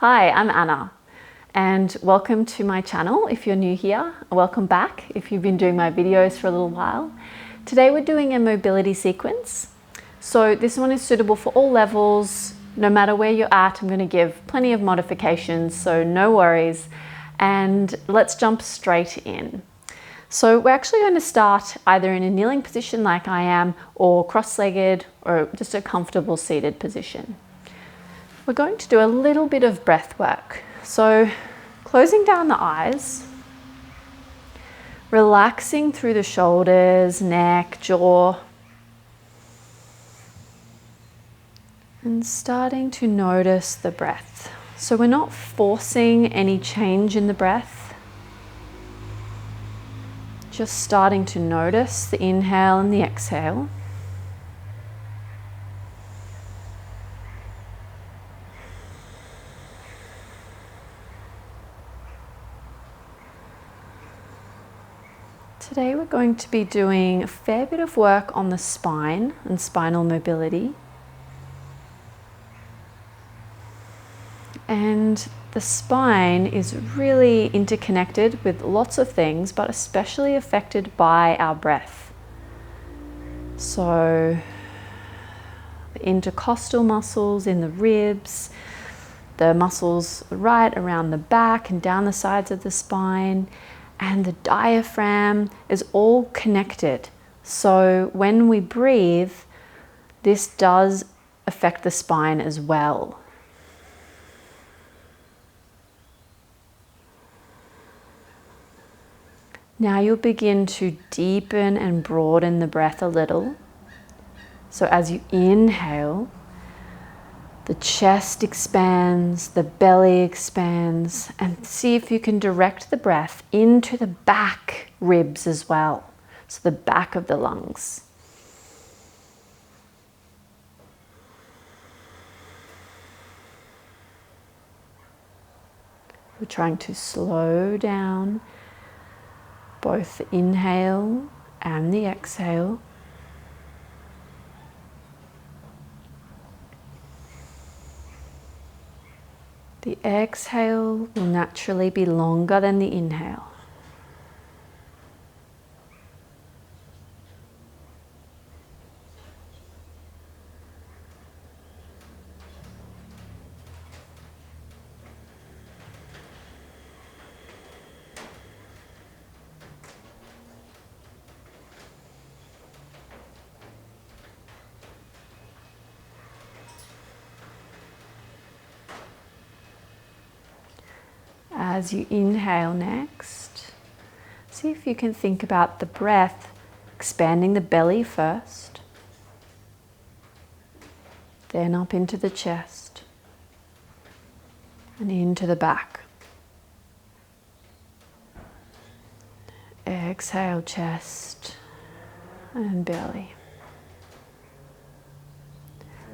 Hi, I'm Anna, and welcome to my channel. If you're new here, welcome back if you've been doing my videos for a little while. Today we're doing a mobility sequence. So this one is suitable for all levels, no matter where you're at. I'm going to give plenty of modifications, so no worries. And let's jump straight in. So we're actually going to start either in a kneeling position like I am, or cross-legged, or just a comfortable seated position. We're going to do a little bit of breath work. So closing down the eyes, relaxing through the shoulders, neck, jaw, and starting to notice the breath. So we're not forcing any change in the breath, just starting to notice the inhale and the exhale. Today we're going to be doing a fair bit of work on the spine and spinal mobility. And the spine is really interconnected with lots of things, but especially affected by our breath. So the intercostal muscles in the ribs, the muscles right around the back and down the sides of the spine, and the diaphragm is all connected. So when we breathe, this does affect the spine as well. Now you'll begin to deepen and broaden the breath a little. So as you inhale, the chest expands, the belly expands, and see if you can direct the breath into the back ribs as well. So the back of the lungs. We're trying to slow down both the inhale and the exhale. The exhale will naturally be longer than the inhale. As you inhale next, see if you can think about the breath expanding the belly first, then up into the chest and into the back. Exhale, chest and belly.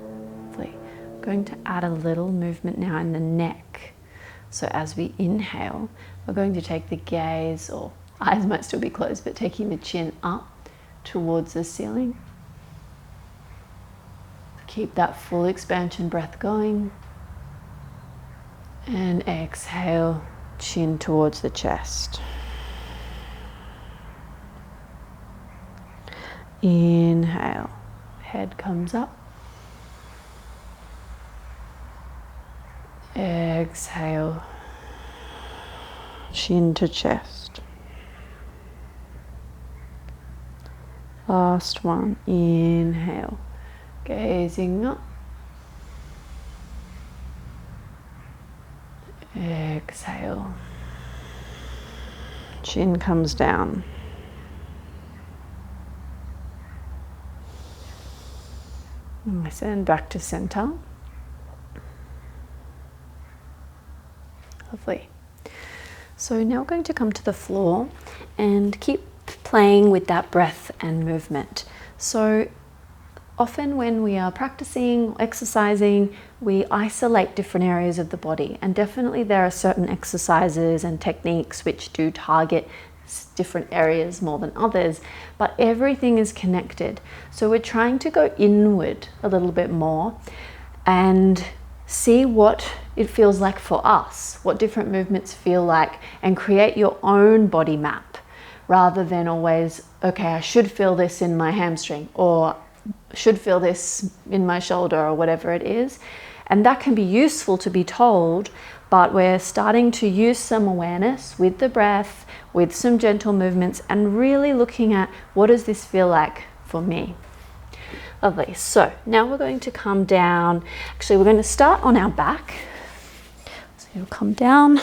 Lovely. I'm going to add a little movement now in the neck. So as we inhale, we're going to take the gaze, or eyes might still be closed, but taking the chin up towards the ceiling. Keep that full expansion breath going. And exhale, chin towards the chest. Inhale, head comes up. Exhale, chin to chest. Last one, inhale, gazing up. Exhale, chin comes down. Nice, and back to center. Lovely. So now we're going to come to the floor and keep playing with that breath and movement. So often when we are practicing, exercising, we isolate different areas of the body, and definitely there are certain exercises and techniques which do target different areas more than others, but everything is connected. So we're trying to go inward a little bit more and see what it feels like for us, what different movements feel like, and create your own body map rather than always, okay, I should feel this in my hamstring or should feel this in my shoulder or whatever it is. And that can be useful to be told, but we're starting to use some awareness with the breath, with some gentle movements, and really looking at what does this feel like for me. Lovely. So now we're going to come down. Actually, we're going to start on our back. So you'll come down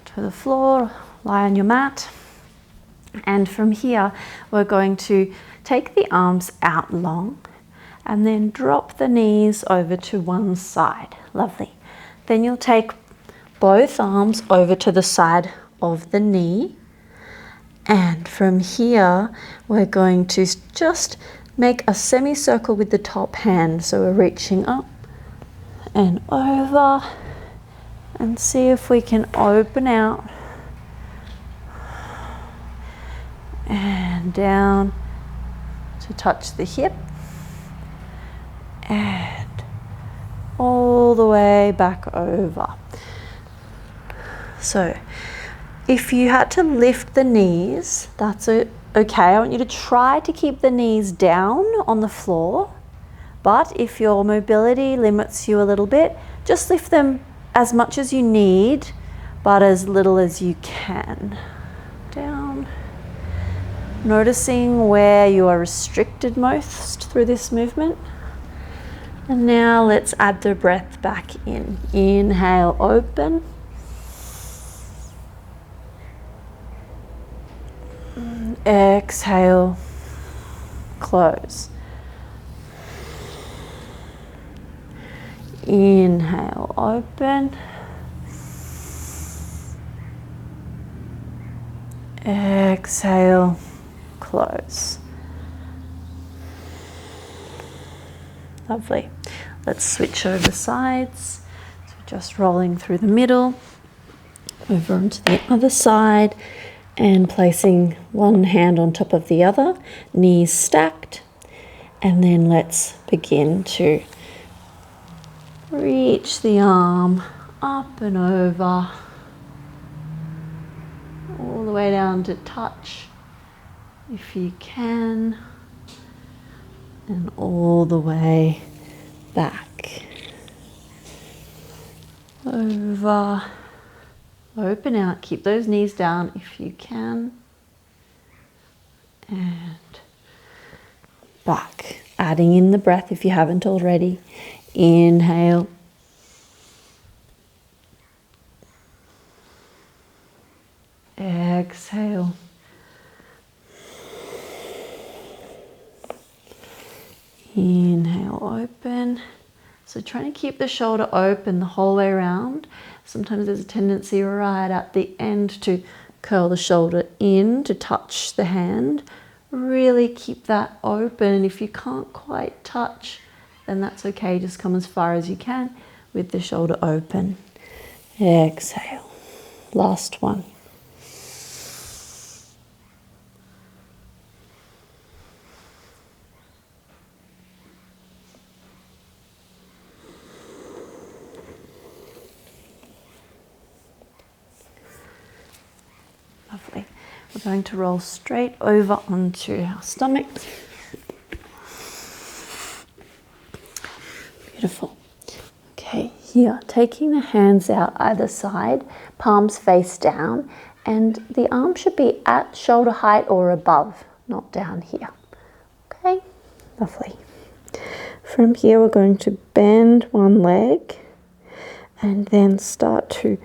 to the floor, lie on your mat. And from here, we're going to take the arms out long and then drop the knees over to one side. Lovely. Then you'll take both arms over to the side of the knee. And from here, we're going to just make a semicircle with the top hand. So we're reaching up and over, and see if we can open out and down to touch the hip and all the way back over. So if you had to lift the knees, that's okay. I want you to try to keep the knees down on the floor, but if your mobility limits you a little bit, just lift them as much as you need, but as little as you can. Down. Noticing where you are restricted most through this movement. And now let's add the breath back in. Inhale, open. Exhale, close. Inhale, open. Exhale, close. Lovely. Let's switch over sides. So just rolling through the middle, over onto the other side, and placing one hand on top of the other, knees stacked. And then let's begin to reach the arm up and over, all the way down to touch if you can, and all the way back. Over. Open out, keep those knees down if you can. And back. Adding in the breath if you haven't already. Inhale. Exhale. Inhale, open. So trying to keep the shoulder open the whole way around. Sometimes there's a tendency right at the end to curl the shoulder in to touch the hand. Really keep that open. And if you can't quite touch, then that's okay. Just come as far as you can with the shoulder open. Exhale. Last one. Lovely. We're going to roll straight over onto our stomach. Beautiful. Okay, here, taking the hands out either side, palms face down, and the arm should be at shoulder height or above, not down here. Okay, lovely. From here, we're going to bend one leg and then start to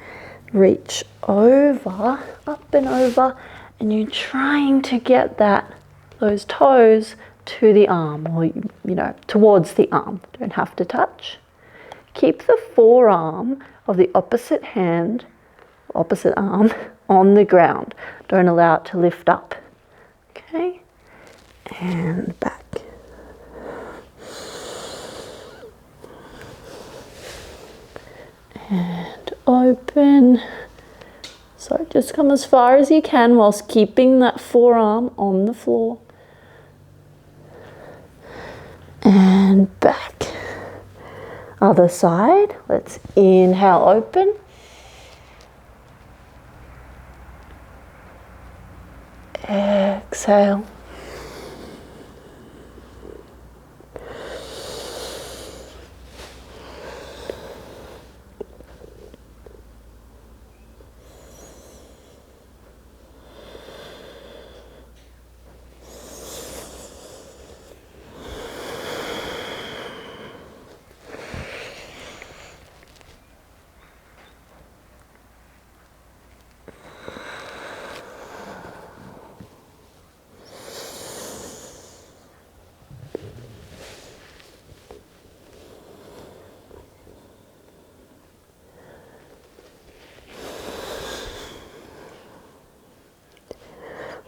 reach over, up and over, and you're trying to get those toes to the arm, or towards the arm. Don't have to touch. Keep the forearm of the opposite arm on the ground. Don't allow it to lift up. Okay, and back. And open. So just come as far as you can whilst keeping that forearm on the floor. And back. Other side. Let's inhale, open. Exhale.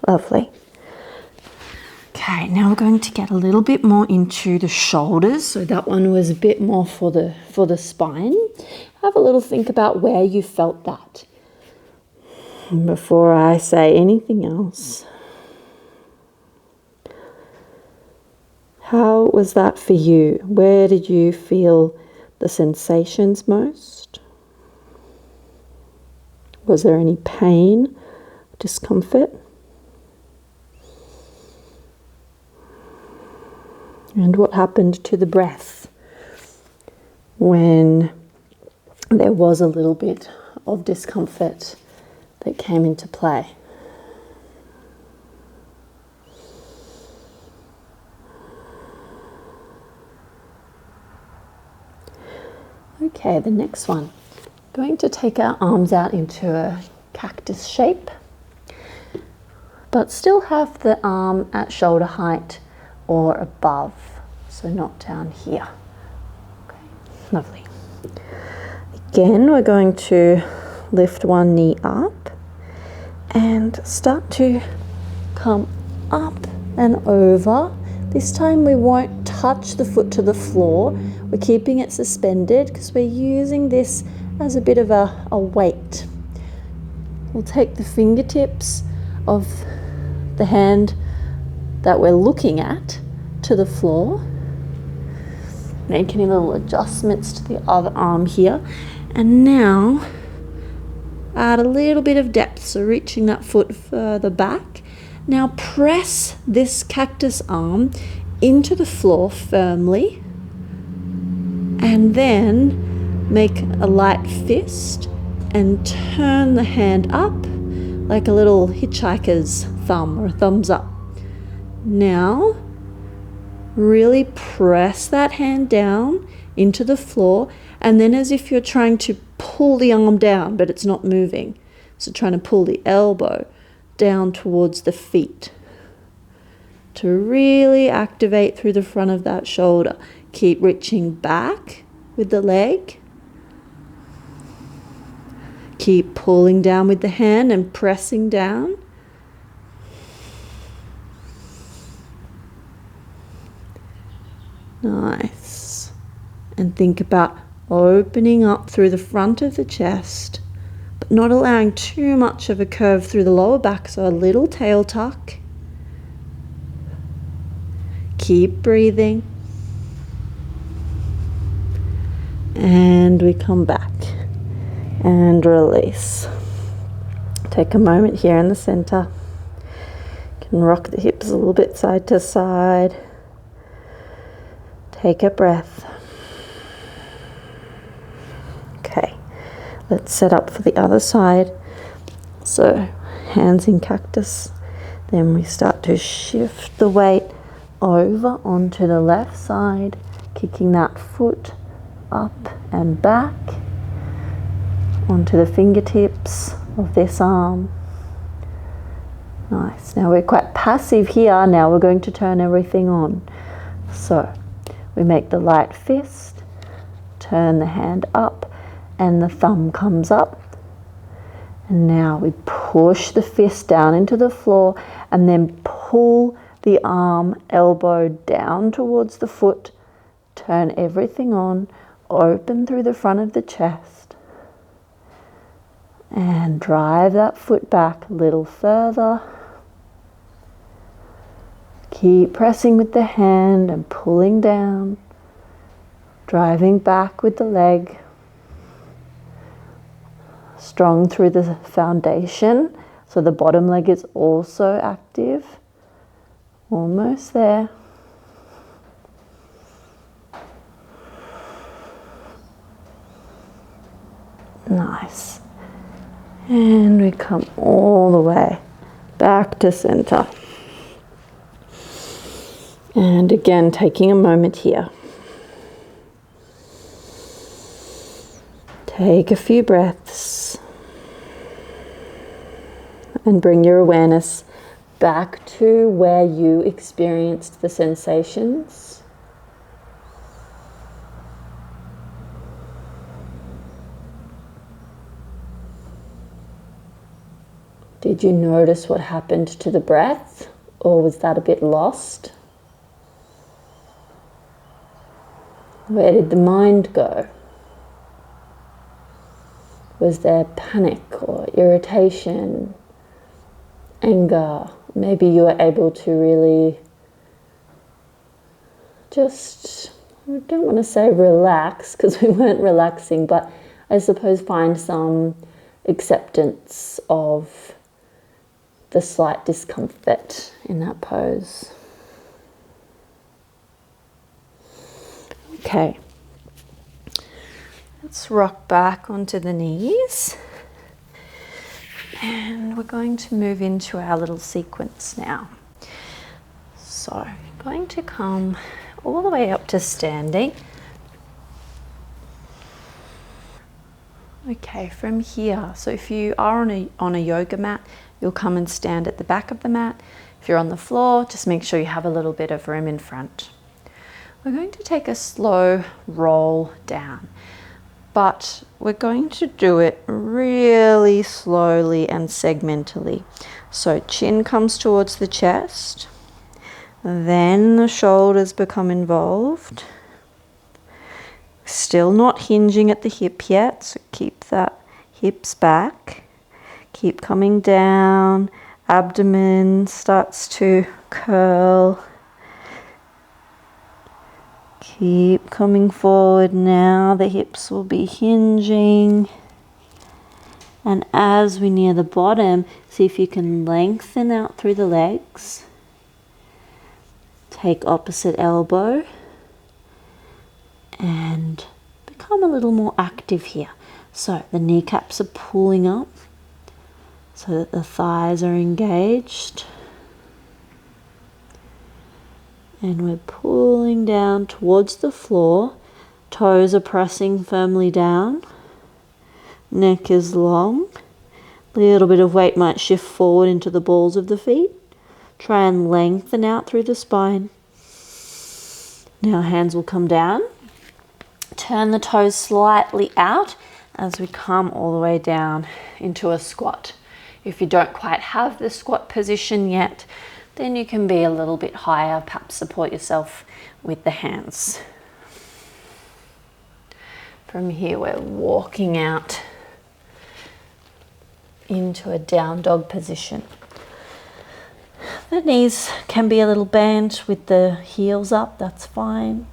Lovely. Okay, now we're going to get a little bit more into the shoulders. So that one was a bit more for the spine. Have a little think about where you felt that before I say anything else. How was that for you? Where did you feel the sensations most? Was there any pain, discomfort? And what happened to the breath when there was a little bit of discomfort that came into play? Okay, the next one. Going to take our arms out into a cactus shape, but still have the arm at shoulder height or above, so not down here. Okay, lovely. Again, we're going to lift one knee up and start to come up and over. This time we won't touch the foot to the floor. We're keeping it suspended because we're using this as a bit of a weight. We'll take the fingertips of the hand that we're looking at to the floor, making little adjustments to the other arm here, and now add a little bit of depth, so reaching that foot further back. Now press this cactus arm into the floor firmly, and then make a light fist and turn the hand up like a little hitchhiker's thumb or thumbs up. Now, really press that hand down into the floor, and then as if you're trying to pull the arm down, but it's not moving. So trying to pull the elbow down towards the feet to really activate through the front of that shoulder. Keep reaching back with the leg. Keep pulling down with the hand and pressing down. Nice. And think about opening up through the front of the chest, but not allowing too much of a curve through the lower back, so a little tail tuck. Keep breathing. And we come back and release. Take a moment here in the center. You can rock the hips a little bit side to side. Take a breath. Okay, let's set up for the other side. So, hands in cactus. Then we start to shift the weight over onto the left side, kicking that foot up and back onto the fingertips of this arm. Nice. Now we're quite passive here. Now we're going to turn everything on. So, we make the light fist, turn the hand up, and the thumb comes up. And now we push the fist down into the floor and then pull the arm, elbow down towards the foot. Turn everything on, open through the front of the chest. And drive that foot back a little further. Keep pressing with the hand and pulling down. Driving back with the leg. Strong through the foundation. So the bottom leg is also active. Almost there. Nice. And we come all the way back to center. And again, taking a moment here. Take a few breaths. And bring your awareness back to where you experienced the sensations. Did you notice what happened to the breath, or was that a bit lost? Where did the mind go? Was there panic or irritation, anger? Maybe you were able to really just, I don't want to say relax because we weren't relaxing, but I suppose find some acceptance of the slight discomfort in that pose. Okay, let's rock back onto the knees. And we're going to move into our little sequence now. So, going to come all the way up to standing. Okay, from here, so if you are on a yoga mat, you'll come and stand at the back of the mat. If you're on the floor, just make sure you have a little bit of room in front. We're going to take a slow roll down, but we're going to do it really slowly and segmentally. So chin comes towards the chest, then the shoulders become involved. Still not hinging at the hip yet, so keep that hips back. Keep coming down, abdomen starts to curl. Keep coming forward now, the hips will be hinging. And as we near the bottom, see if you can lengthen out through the legs. Take opposite elbow and become a little more active here. So the kneecaps are pulling up so that the thighs are engaged. And we're pulling down towards the floor. Toes are pressing firmly down. Neck is long. A little bit of weight might shift forward into the balls of the feet. Try and lengthen out through the spine. Now hands will come down. Turn the toes slightly out as we come all the way down into a squat. If you don't quite have the squat position yet, then you can be a little bit higher, perhaps support yourself with the hands. From here, we're walking out into a down dog position. The knees can be a little bent with the heels up, that's fine.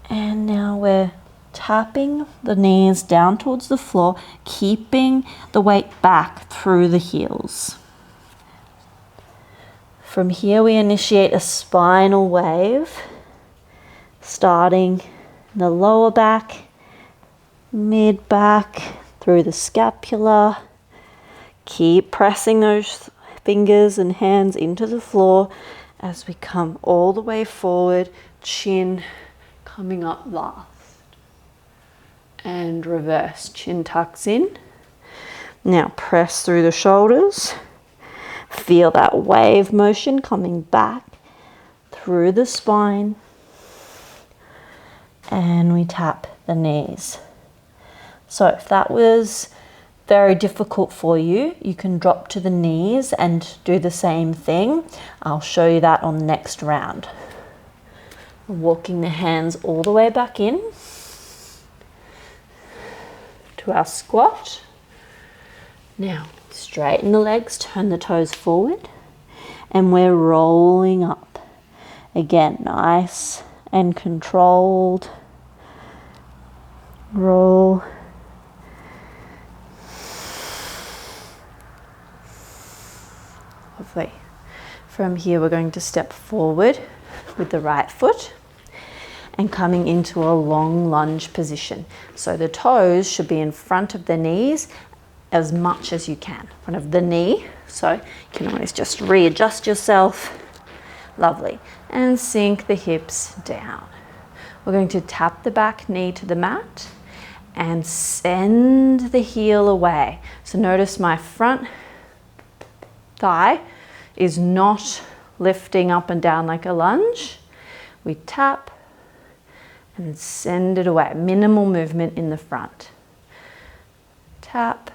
And now we're tapping the knees down towards the floor, keeping the weight back through the heels. From here, we initiate a spinal wave, starting in the lower back, mid back, through the scapula. Keep pressing those fingers and hands into the floor as we come all the way forward, chin coming up last. And reverse, chin tucks in. Now press through the shoulders. Feel that wave motion coming back through the spine. And we tap the knees. So if that was very difficult for you, you can drop to the knees and do the same thing. I'll show you that on the next round. Walking the hands all the way back in to our squat. Now, straighten the legs, turn the toes forward, and we're rolling up. Again, nice and controlled. roll. Lovely. From here, we're going to step forward with the right foot and coming into a long lunge position. So the toes should be in front of the knees as much as you can, in front of the knee. So you can always just readjust yourself. Lovely. And sink the hips down. We're going to tap the back knee to the mat and send the heel away. So notice my front thigh is not lifting up and down like a lunge. We tap and send it away. Minimal movement in the front. Tap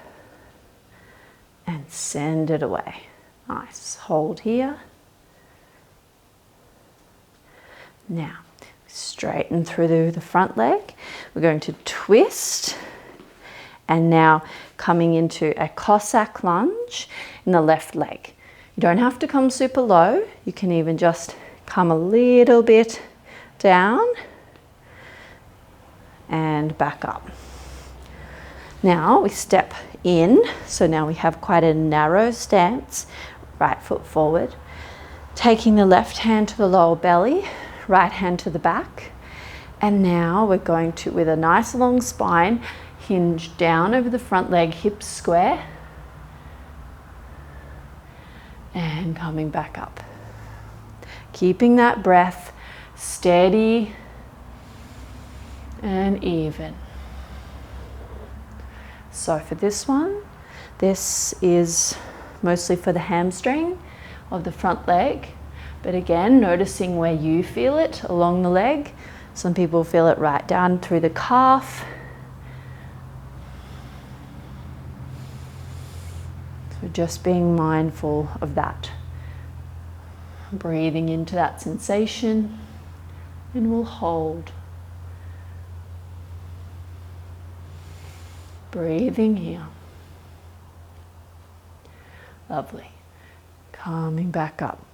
and send it away. Nice. Hold here. Now, straighten through the front leg. We're going to twist. And now coming into a Cossack lunge in the left leg. You don't have to come super low. You can even just come a little bit down and back up. Now we step in. So now we have quite a narrow stance. Right foot forward. Taking the left hand to the lower belly, right hand to the back. And now we're going to, with a nice long spine, hinge down over the front leg, hips square. And coming back up. Keeping that breath steady and even. So for this one, this is mostly for the hamstring of the front leg. But again, noticing where you feel it along the leg. Some people feel it right down through the calf. So just being mindful of that. Breathing into that sensation, and we'll hold. Breathing here. Lovely. Coming back up.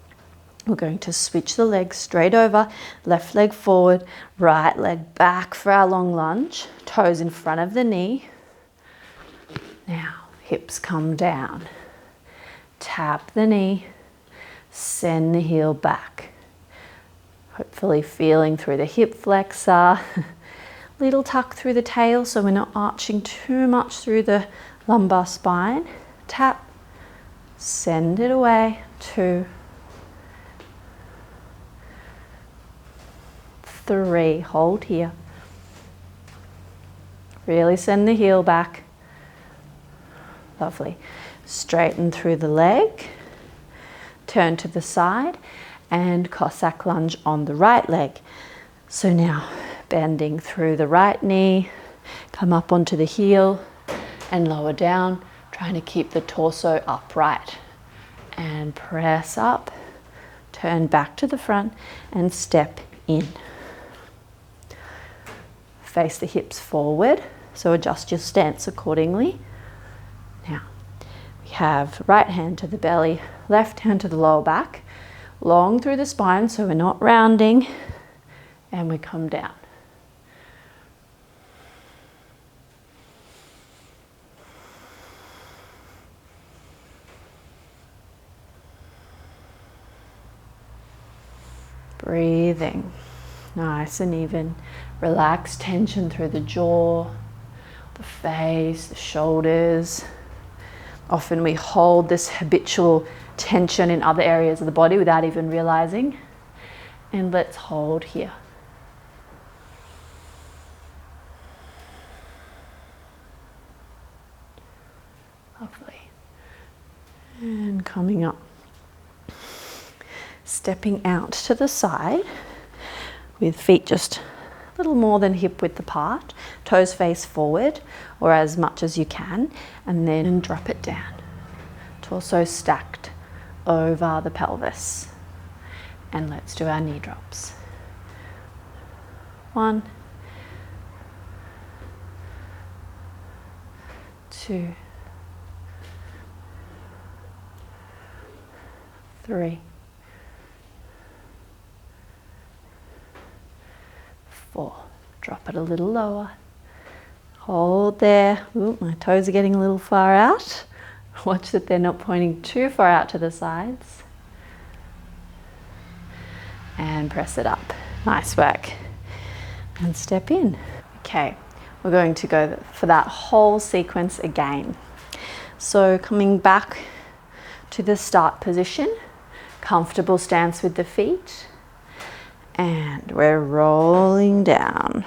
We're going to switch the legs straight over, left leg forward, right leg back for our long lunge, toes in front of the knee. Now, hips come down. Tap the knee, send the heel back. Hopefully feeling through the hip flexor. Little tuck through the tail so we're not arching too much through the lumbar spine. Tap, send it away. 2, 3, hold here. Really send the heel back. Lovely. Straighten through the leg. Turn to the side and Cossack lunge on the right leg. So now bending through the right knee, come up onto the heel and lower down, trying to keep the torso upright. And press up, turn back to the front and step in. Face the hips forward, so adjust your stance accordingly. Now, we have right hand to the belly, left hand to the lower back, long through the spine so we're not rounding, and we come down. Breathing, nice and even. Relax tension through the jaw, the face, the shoulders. Often we hold this habitual tension in other areas of the body without even realizing. And let's hold here. Lovely. And coming up. Stepping out to the side with feet just a little more than hip width apart, toes face forward or as much as you can, and then drop it down. Torso stacked over the pelvis. And let's do our knee drops. 1, 2, 3, 4. Drop it a little lower. Hold there. Ooh, my toes are getting a little far out. Watch that they're not pointing too far out to the sides. And press it up. Nice work. And step in. Okay, we're going to go for that whole sequence again. So coming back to the start position, comfortable stance with the feet, and we're rolling down.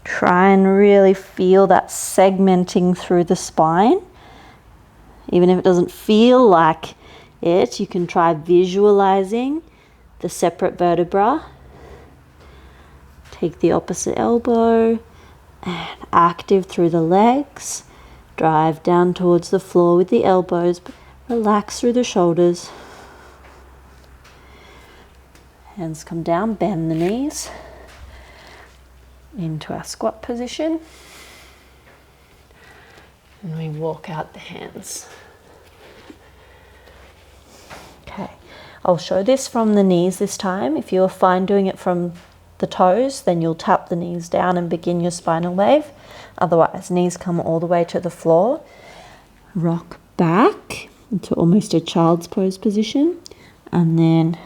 Try and really feel that segmenting through the spine. Even if it doesn't feel like it, you can try visualizing the separate vertebra. Take the opposite elbow and active through the legs. Drive down towards the floor with the elbows, but relax through the shoulders. Hands come down, bend the knees into our squat position. And we walk out the hands. Okay, I'll show this from the knees this time. If you're fine doing it from the toes, then you'll tap the knees down and begin your spinal wave. Otherwise, knees come all the way to the floor. Rock back into almost a child's pose position. And then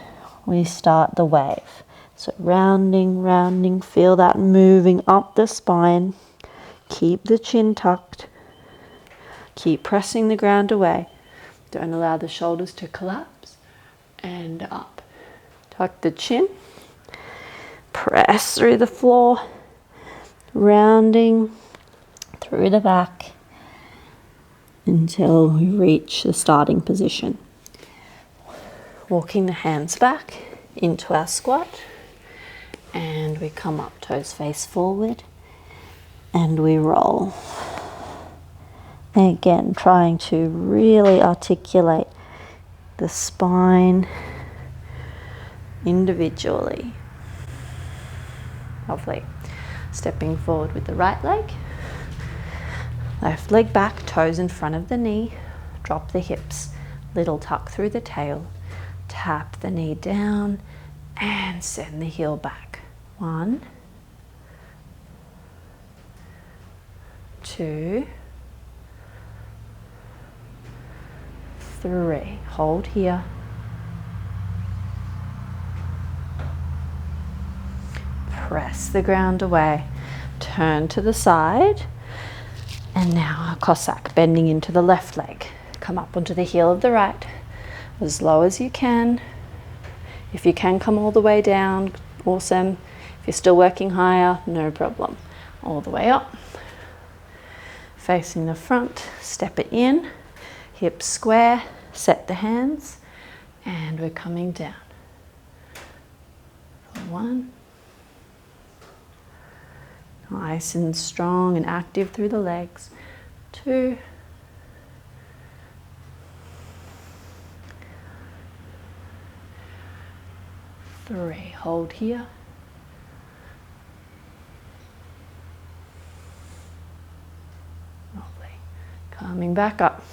we start the wave. So rounding, rounding, feel that moving up the spine. Keep the chin tucked. Keep pressing the ground away. Don't allow the shoulders to collapse. And up. Tuck the chin. Press through the floor. Rounding through the back until we reach the starting position. Walking the hands back into our squat. And we come up, toes face forward. And we roll. Again, trying to really articulate the spine individually. Lovely. Stepping forward with the right leg. Left leg back, toes in front of the knee. Drop the hips. Little tuck through the tail. Tap the knee down and send the heel back. 1, 2, 3. Hold here. Press the ground away. Turn to the side. And now a Cossack, bending into the left leg. Come up onto the heel of the right. As low as you can. If you can come all the way down, awesome. If you're still working higher, no problem. All the way up. Facing the front, step it in. Hips square, set the hands. And we're coming down. 1. Nice and strong and active through the legs. 2. 3. Hold here. Lovely. Coming back up.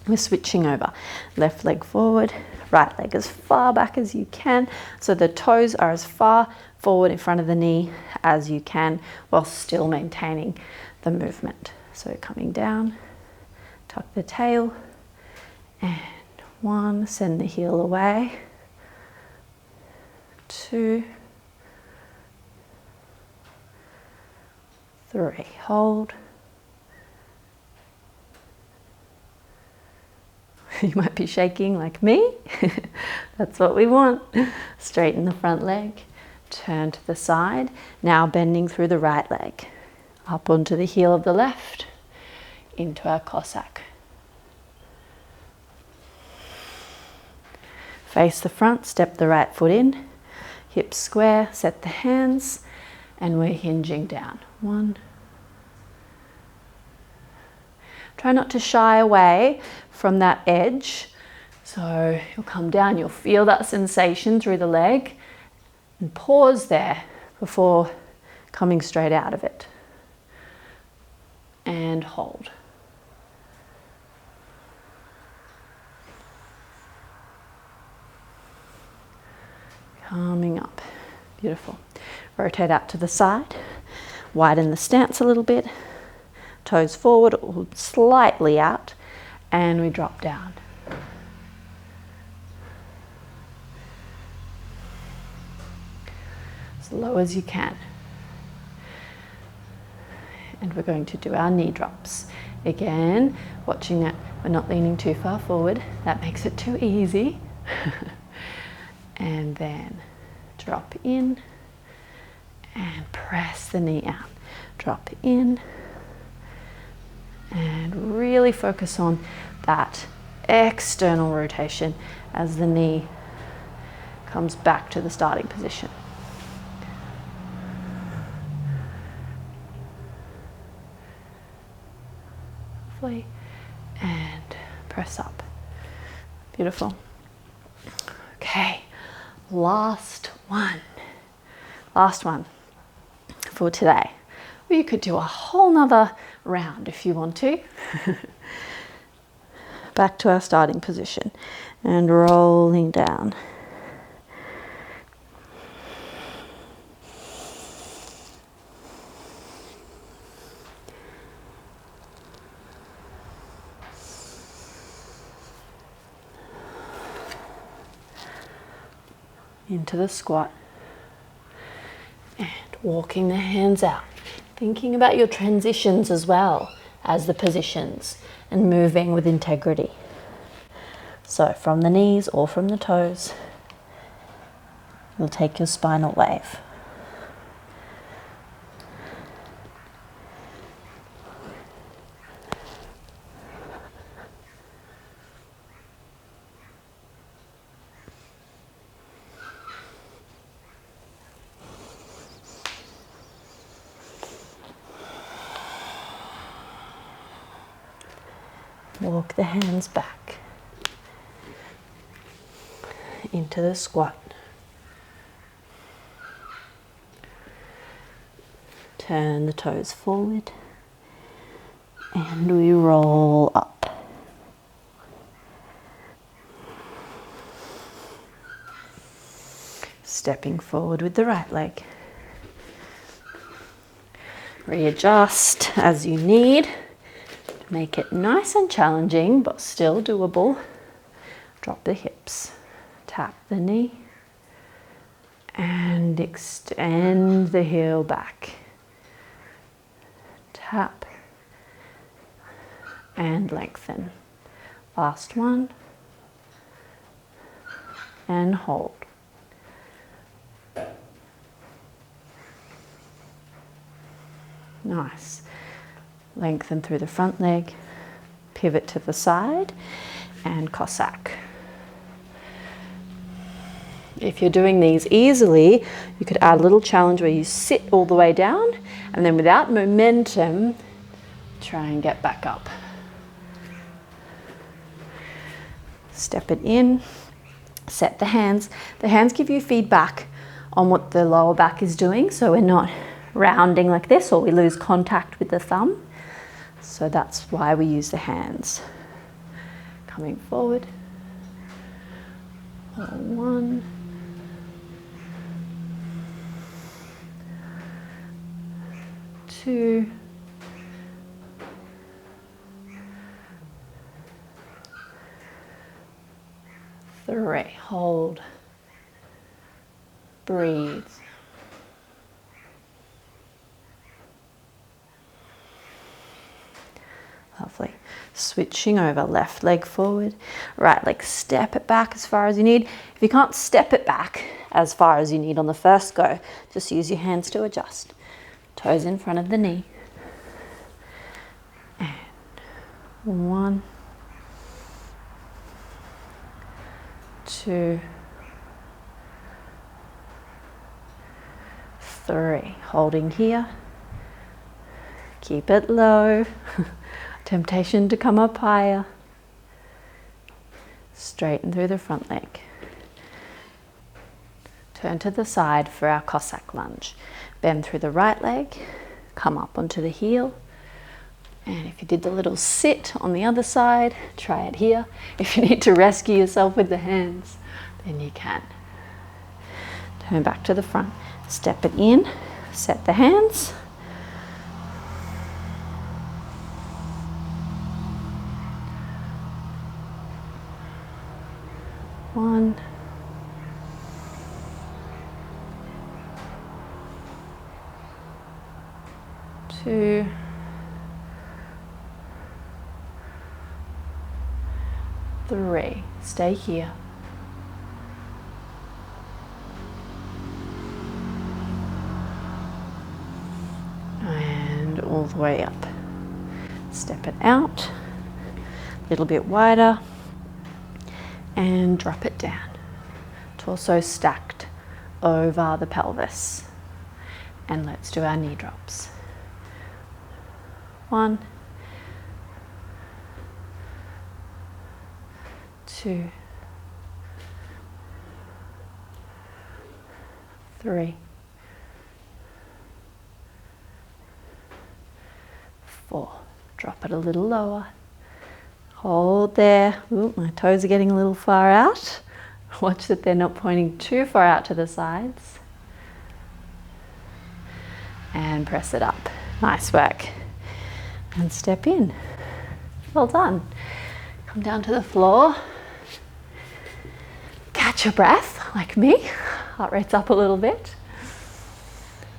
We're switching over. Left leg forward, right leg as far back as you can. So the toes are as far forward in front of the knee as you can while still maintaining the movement. So coming down, tuck the tail, and 1, send the heel away. 2, 3, hold. You might be shaking like me. That's what we want. Straighten the front leg. Turn to the side. Now bending through the right leg. Up onto the heel of the left. Into our Cossack. Face the front, step the right foot in. Hips square, set the hands. And we're hinging down. 1. Try not to shy away from that edge. So you'll come down, you'll feel that sensation through the leg. And pause there before coming straight out of it. And hold. Coming up. Beautiful. Rotate out to the side, widen the stance a little bit, toes forward or slightly out, and we drop down. As low as you can. And we're going to do our knee drops. Again, watching that we're not leaning too far forward. That makes it too easy. And then drop in and press the knee out. Drop in and really focus on that external rotation as the knee comes back to the starting position. Lovely. And press up. Beautiful. Okay, last one for today. Or you could do a whole nother round if you want to. Back to our starting position and rolling down. Into the squat and walking the hands out, thinking about your transitions as well as the positions and moving with integrity. So from the knees or from the toes, you'll take your spinal wave. Walk the hands back into the squat. Turn the toes forward and we roll up. Stepping forward with the right leg. Readjust as you need. Make it nice and challenging, but still doable. Drop the hips, tap the knee, and extend the heel back. Tap and lengthen. Last one, and hold. Nice. Lengthen through the front leg, pivot to the side, and Cossack. If you're doing these easily, you could add a little challenge where you sit all the way down, and then without momentum, try and get back up. Step it in, set the hands. The hands give you feedback on what the lower back is doing, so we're not rounding like this or we lose contact with the thumb. So that's why we use the hands. Coming forward. 1, 2, 3. Hold. Breathe. Lovely. Switching over, left leg forward, right leg, step it back as far as you need. If you can't step it back as far as you need on the first go, just use your hands to adjust. Toes in front of the knee. And 1, 2, 3. Holding here. Keep it low. Temptation to come up higher. Straighten through the front leg. Turn to the side for our Cossack lunge. Bend through the right leg, come up onto the heel. And if you did the little sit on the other side, try it here. If you need to rescue yourself with the hands, then you can. turn back to the front, step it in, set the hands. One, two, three. Stay here. And all the way up. Step it out, a little bit wider, and drop it down. Torso stacked over the pelvis. And let's do our knee drops. 1, 2, 3, 4. Drop it a little lower. Hold there. Ooh, my toes are getting a little far out. Watch that they're not pointing too far out to the sides. And press it up. Nice work. And step in. Well done. Come down to the floor. Catch your breath, like me. Heart rate's up a little bit.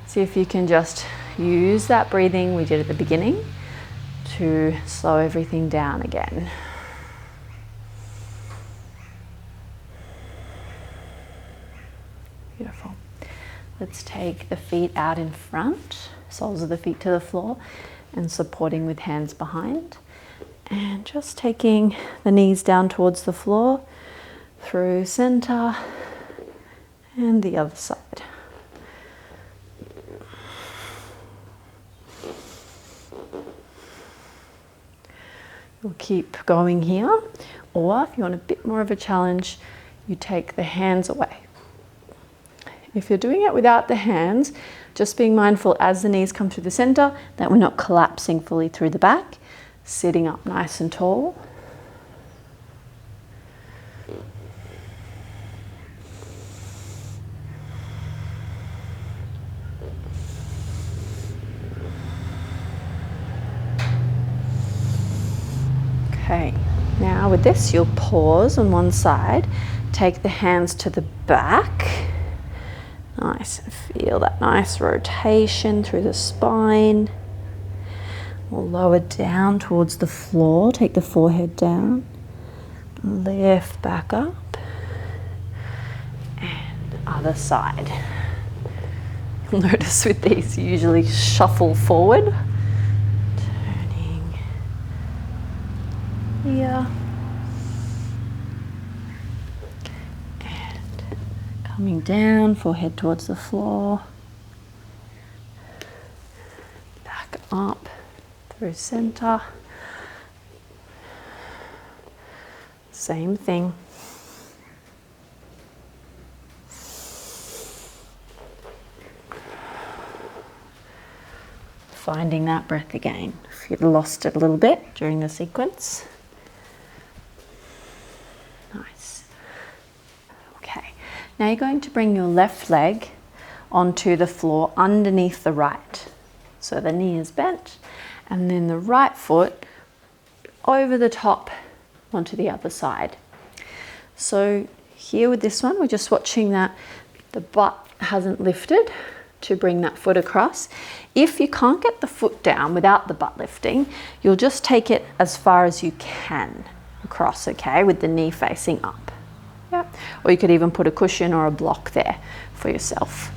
See if you can just use that breathing we did at the beginning to slow everything down again. Beautiful. Let's take the feet out in front, soles of the feet to the floor, and supporting with hands behind. And just taking the knees down towards the floor, through center, and the other side. You'll keep going here, or if you want a bit more of a challenge, you take the hands away. If you're doing it without the hands, just being mindful as the knees come through the center that we're not collapsing fully through the back, sitting up nice and tall. Okay, now with this you'll pause on one side, take the hands to the back, nice, and feel that nice rotation through the spine. We'll lower down towards the floor, take the forehead down, lift back up, and other side. You'll notice with these you usually shuffle forward. Here and coming down, forehead towards the floor, back up through center, same thing. Finding that breath again if you'd lost it a little bit during the sequence. Nice. Okay, now you're going to bring your left leg onto the floor underneath the right. So the knee is bent, and then the right foot over the top onto the other side. So here with this one, we're just watching that the butt hasn't lifted to bring that foot across. If you can't get the foot down without the butt lifting, you'll just take it as far as you can across, okay, with the knee facing up. Yep. Or you could even put a cushion or a block there for yourself.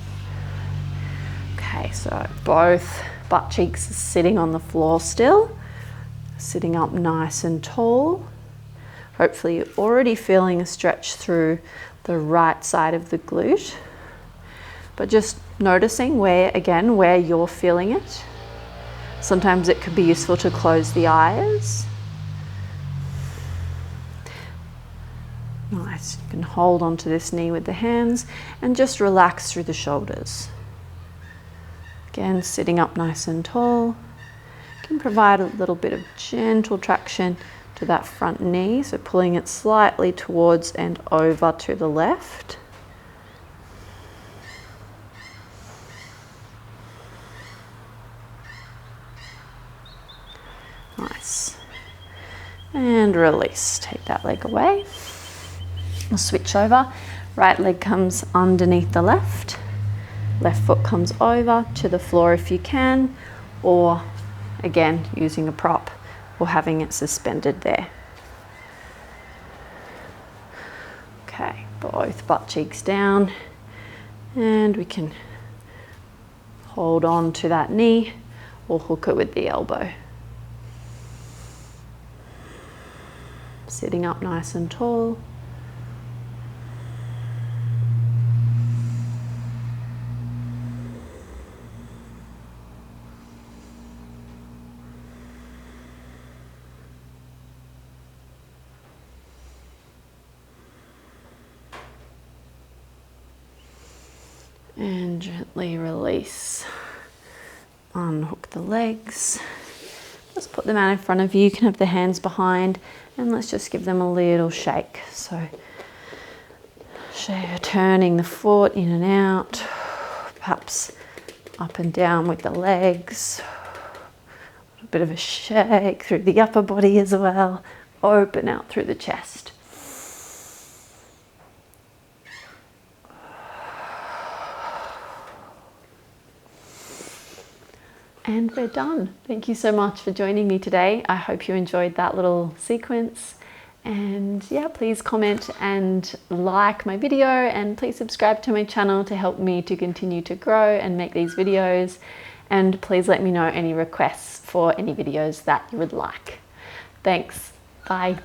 Okay, so both butt cheeks are sitting on the floor still, sitting up nice and tall. Hopefully you're already feeling a stretch through the right side of the glute, but just noticing where you're feeling it. Sometimes it could be useful to close the eyes. Nice, you can hold onto this knee with the hands and just relax through the shoulders. Again, sitting up nice and tall. You can provide a little bit of gentle traction to that front knee, so pulling it slightly towards and over to the left. Nice. And release. Take that leg away. We'll switch over. Right leg comes underneath the left. Left foot comes over to the floor if you can, or again, using a prop or having it suspended there. Okay, both butt cheeks down, and we can hold on to that knee or hook it with the elbow. Sitting up nice and tall. And gently release. Unhook the legs. Just put them out in front of you. You can have the hands behind, and let's just give them a little shake. So turning the foot in and out, perhaps up and down with the legs. A bit of a shake through the upper body as well. Open out through the chest. And we're done. Thank you so much for joining me today. I hope you enjoyed that little sequence. And yeah, please comment and like my video, and please subscribe to my channel to help me to continue to grow and make these videos. And please let me know any requests for any videos that you would like. Thanks. Bye.